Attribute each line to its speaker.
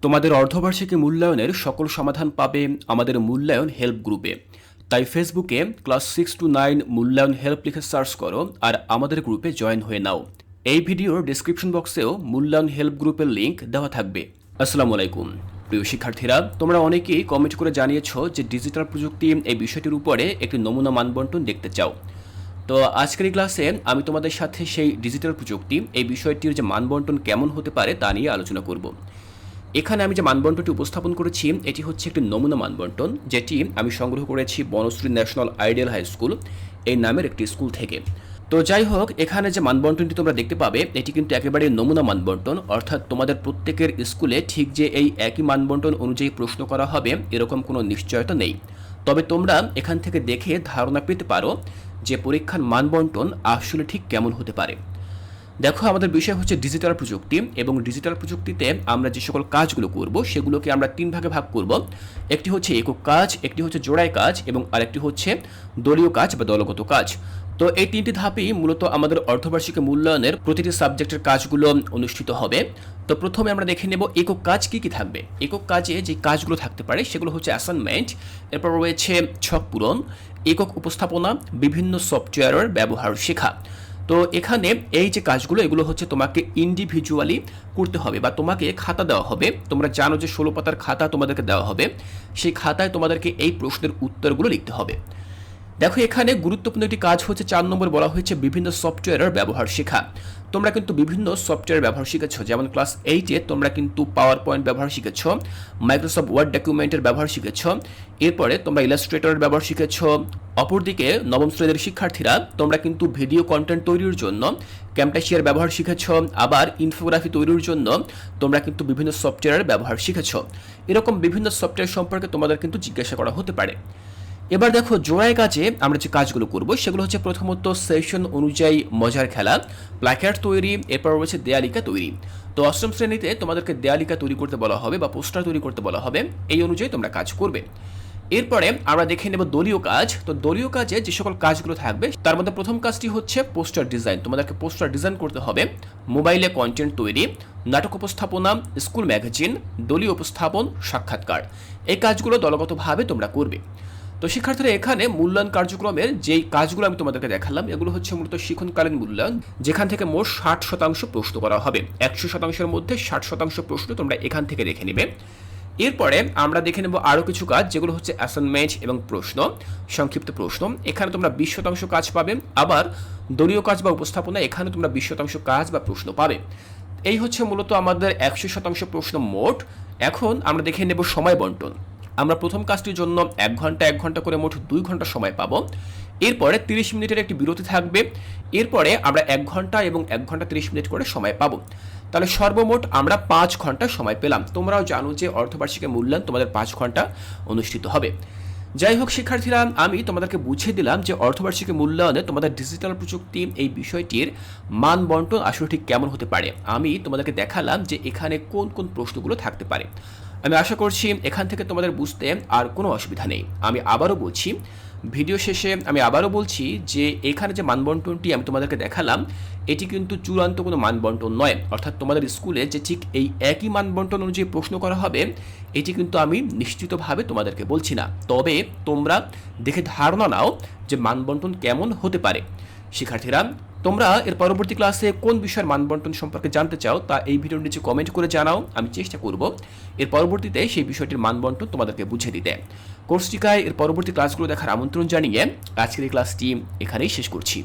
Speaker 1: তোমাদের অর্ধবার্ষিকী মূল্যায়নের সকল সমাধান পাবে আমাদের মূল্যায়ন হেল্প গ্রুপে। তাই ফেসবুকে ক্লাস 6 to 9 মূল্যায়ন হেল্প লিখে সার্চ করো আর আমাদের গ্রুপে জয়েন হয়ে নাও। এই ভিডিওর ডেসক্রিপশন বক্সেও মূল্যায়ন হেল্প গ্রুপের লিঙ্ক দেওয়া থাকবে। আসসালামু আলাইকুম প্রিয় শিক্ষার্থীরা, তোমরা অনেকেই কমেন্ট করে জানিয়েছ যে ডিজিটাল প্রযুক্তি এই বিষয়টির উপরে একটি নমুনা মানবন্টন দেখতে চাও। তো আজকের এই ক্লাসে আমি তোমাদের সাথে সেই ডিজিটাল প্রযুক্তি এই বিষয়টির যে মানবন্টন কেমন হতে পারে তা নিয়ে আলোচনা করব। এখানে আমি যে মানবন্টনটি উপস্থাপন করেছি এটি হচ্ছে একটি নমুনা মানবন্টন, যেটি আমি সংগ্রহ করেছি Banasree national ideal high school এই নামের একটি স্কুল থেকে। তো যাই হোক, এখানে যে মানবন্টনটি তোমরা দেখতে পাবে এটি কিন্তু একেবারে নমুনা মানবন্টন, অর্থাৎ তোমাদের প্রত্যেকের স্কুলে ঠিক যে এই একই মানবন্টন অনুযায়ী প্রশ্ন করা হবে এরকম কোনো নিশ্চয়তা নেই। তবে তোমরা এখান থেকে দেখে ধারণা পেতে পারো যে পরীক্ষার মানবন্টন আসলে ঠিক কেমন হতে পারে। দেখো, আমাদের বিষয় হচ্ছে ডিজিটাল প্রযুক্তি, এবং ডিজিটাল প্রযুক্তিতে আমরা যে সকল কাজগুলো করব সেগুলোকে আমরা তিন ভাগে ভাগ করব। একটি হচ্ছে একক কাজ, একটি হচ্ছে জোড়ায় কাজ, এবং আরেকটি হচ্ছে দলীয় কাজ বা দলগত কাজ। তো এই তিনটি ধাপেই মূলত আমাদের অর্ধবার্ষিকী মূল্যায়নের প্রতিটি সাবজেক্টের কাজগুলো অনুষ্ঠিত হবে। তো প্রথমে আমরা দেখে নেব একক কাজ কি কি থাকবে। একক কাজে যে কাজগুলো থাকতে পারে সেগুলো হচ্ছে অ্যাসাইনমেন্ট, এরপর রয়েছে ছক পূরণ, একক উপস্থাপনা, বিভিন্ন সফটওয়্যারের ব্যবহার শেখা। তো এখানে এই যে কাজগুলো এগুলো হচ্ছে তোমাকে ইন্ডিভিজুয়ালি করতে হবে বা তোমাকে খাতা দেওয়া হবে। তোমরা জানো যে 16 পাতার খাতা তোমাদেরকে দেওয়া হবে, সেই খাতায় তোমাদেরকে এই প্রশ্নের উত্তরগুলো লিখতে হবে। দেখো, এখানে গুরুত্বপূর্ণ একটি কাজ হচ্ছে 4 নম্বর বলা হয়েছে বিভিন্ন সফটওয়্যারের ব্যবহার শেখা। তোমরা কিন্তু বিভিন্ন সফটওয়্যার ব্যবহার শিখেছ, যেমন ক্লাস 8-এ তোমরা কিন্তু পাওয়ার পয়েন্ট ব্যবহার শিখেছ, মাইক্রোসফট ওয়ার্ড ডকুমেন্টের ব্যবহার শিখেছ, এরপরে তোমরা ইলাস্ট্রেটরের ব্যবহার শিখেছ। অপরদিকে নবম শ্রেণীর শিক্ষার্থীরা তোমরা কিন্তু ভিডিও কন্টেন্ট তৈরির জন্য ক্যামটাশিয়ার ব্যবহার শিখেছ, আবার ইনফোগ্রাফি তৈরির জন্য তোমরা কিন্তু বিভিন্ন সফটওয়্যারের ব্যবহার শিখেছ। এরকম বিভিন্ন সফটওয়্যার সম্পর্কে তোমাদের কিন্তু জিজ্ঞাসা করা হতে পারে। এবার দেখো, জোড়ায় কাজে আমরা যে কাজগুলো করব সেগুলো হচ্ছে প্রথমত সেশন অনুযায়ী মজার খেলা, প্ল্যাকার্ড তৈরি, এরপর রয়েছে দেয়ালিকা তৈরি। তো অষ্টম শ্রেণীতে তোমাদেরকে দেয়ালিকা তৈরি করতে বলা হবে বা পোস্টার তৈরি করতে বলা হবে, এই অনুযায়ী তোমরা কাজ করবে। এরপরে আমরা দেখে নেব দলীয় কাজ। তো দলীয় কাজে যে সকল কাজগুলো থাকবে তার মধ্যে প্রথম কাজটি হচ্ছে পোস্টার ডিজাইন। তোমাদেরকে পোস্টার ডিজাইন করতে হবে, মোবাইলে কন্টেন্ট তৈরি, নাটক উপস্থাপনা, স্কুল ম্যাগাজিন, দলীয় উপস্থাপন, সাক্ষাৎকার। এই কাজগুলো দলগতভাবে তোমরা করবে। তো শিক্ষার্থীরা, এখানে মূল্যায়ন কার্যক্রমের যেই কাজগুলো আমি তোমাদেরকে দেখালাম এগুলো হচ্ছে মূলত শিক্ষণকালীন মূল্যায়ন, যেখান থেকে মোট 60% প্রশ্ন করা হবে। 100%-এর মধ্যে 60% প্রশ্ন তোমরা এখান থেকে দেখে নেবে। এরপরে আমরা দেখে নেব আরও কিছু কাজ, যেগুলো হচ্ছে অ্যাসাইনমেন্ট এবং প্রশ্ন, সংক্ষিপ্ত প্রশ্ন। এখানে তোমরা 20% কাজ পাবে। আবার দলীয় কাজ বা উপস্থাপনা, এখানে তোমরা 20% কাজ বা প্রশ্ন পাবে। এই হচ্ছে মূলত আমাদের 100% প্রশ্ন মোট। এখন আমরা দেখে নেব সময় বন্টন। আমরা প্রথম কাজটির জন্য 1 ঘন্টা 1 ঘন্টা করে মোট 2 ঘন্টা সময় পাবো। এরপরে 30 মিনিটের একটি বিরতি থাকবে। এরপরে আমরা 1 ঘন্টা এবং 1 ঘন্টা 30 মিনিট করে সময় পাবো। তাহলে সর্বমোট আমরা 5 ঘন্টা সময় পেলাম। তোমরাও জানো যে অর্ধবার্ষিকী মূল্যায়ন তোমাদের 5 ঘন্টা অনুষ্ঠিত হবে। যাই হোক শিক্ষার্থীরা, আমি তোমাদেরকে বুঝিয়ে দিলাম যে অর্ধবার্ষিকী মূল্যায়নে তোমাদের ডিজিটাল প্রযুক্তি এই বিষয়টির মান বন্টন আসলে ঠিক কেমন হতে পারে। আমি তোমাদেরকে দেখালাম যে এখানে কোন কোন প্রশ্নগুলো থাকতে পারে। আমি আশা করছি এখান থেকে তোমাদের বুঝতে আর কোনো অসুবিধা নেই। আমি আবারও বলছি, ভিডিও শেষে আমি আবারও বলছি যে এখানে যে মানবন্টনটি আমি তোমাদেরকে দেখালাম এটি কিন্তু চূড়ান্ত কোনো মানবন্টন নয়, অর্থাৎ তোমাদের স্কুলে যে ঠিক এই একই মানবন্টন অনুযায়ী প্রশ্ন করা হবে এটি কিন্তু আমি নিশ্চিতভাবে তোমাদেরকে বলছি না। তবে তোমরা দেখে ধারণা নাও যে মানবন্টন কেমন হতে পারে। শিক্ষার্থীরা, তোমরা এর পরবর্তী ক্লাসে কোন বিষয়ের মানবন্টন সম্পর্কে জানতে চাও তা এই ভিডিওর নিচে কমেন্ট করে জানাও। আমি চেষ্টা করব এর পরবর্তীতে সেই বিষয়টির মানবন্টন তোমাদেরকে বুঝিয়ে দিতে। কোর্সটিকায় এর পরবর্তী ক্লাসগুলো দেখার আমন্ত্রণ জানিয়ে আজকের এই ক্লাসটি এখানেই শেষ করছি।